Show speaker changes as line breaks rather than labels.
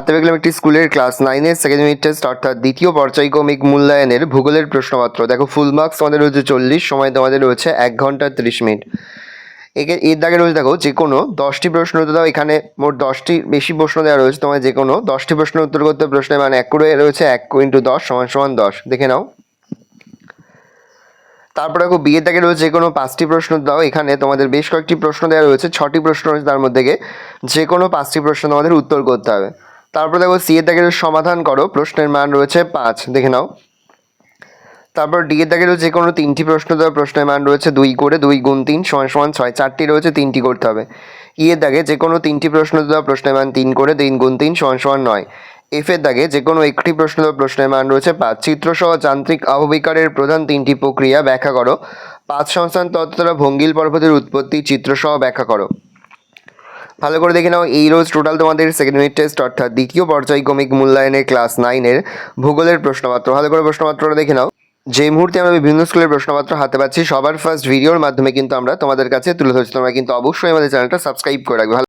হাতে পেলাম একটি স্কুলের ক্লাস 9-এর সেকেন্ড ইউনিট টেস্ট অর্থাৎ দ্বিতীয় পর্যায়ক্রমিক মূল্যায়নের ভূগোলের প্রশ্নপত্র। দেখো ফুল মার্কস তোমাদের রয়েছে 40, সময় তোমাদের রয়েছে 1 ঘন্টা 30 মিনিট। এর দাগে রয়েছে দেখো যে কোনো 10টি প্রশ্ন উত্তর দাও। এখানে মোট 10টি বেশি প্রশ্ন দেওয়া রয়েছে, তোমার যে কোনো 10টি প্রশ্নের উত্তর করতে প্রশ্নের মান 1 করে রয়েছে 1 × 10 = 10। দেখে নাও। তারপরে দেখো বিয়ের দাগে রয়েছে যে কোনো 5টি প্রশ্ন দাও। এখানে তোমাদের বেশ কয়েকটি প্রশ্ন দেওয়া রয়েছে, 6টি প্রশ্ন রয়েছে, তার মধ্যে যে কোনো 5টি প্রশ্ন তোমাদের উত্তর করতে হবে। তারপর দেখো সি এর দাগে সমাধান করো, প্রশ্নের মান রয়েছে 5। দেখে নাও। তারপর ডি এর দাগে রয়েছে যে কোনো 3টি প্রশ্ন দেওয়া, প্রশ্নের মান রয়েছে 2 করে 2 × 3 = 6। 4টি রয়েছে, 3টি করতে হবে। ই এর দাগে যে কোনো 3টি প্রশ্ন দেওয়া, প্রশ্নের মান 3 করে 3 × 3 = 9। এফ এর দাগে যে কোনো একটি প্রশ্ন দেওয়া, প্রশ্নের মান রয়েছে 5। চিত্রসহ যান্ত্রিক আবহবিকারের প্রধান 3টি প্রক্রিয়া ব্যাখ্যা করো। 5 সংস্থান তত্ত্ব দ্বারা ভঙ্গিল পর্বতের উৎপত্তি চিত্রসহ ব্যাখ্যা করো। ভালো করে দেখে নাও। এই রোজ টোটাল তোমাদের সেকেন্ড ইউনিট টেস্ট অর্থাৎ দ্বিতীয় পর্যায়ক্রমিক মূল্যায়নের ক্লাস 9-এর ভূগোলের প্রশ্নপত্র। ভালো করে প্রশ্নপত্রটা দেখে নাও। যে মুহূর্তে আমরা বিভিন্ন স্কুলের প্রশ্নপত্র হাতে পাচ্ছি, সবার ফার্স্ট ভিডিওর মাধ্যমে কিন্তু আমরা তোমাদের কাছে তুলে ধরছি। তোমরা কিন্তু অবশ্যই আমাদের চ্যানেলটা সাবস্ক্রাইব করে রাখবে।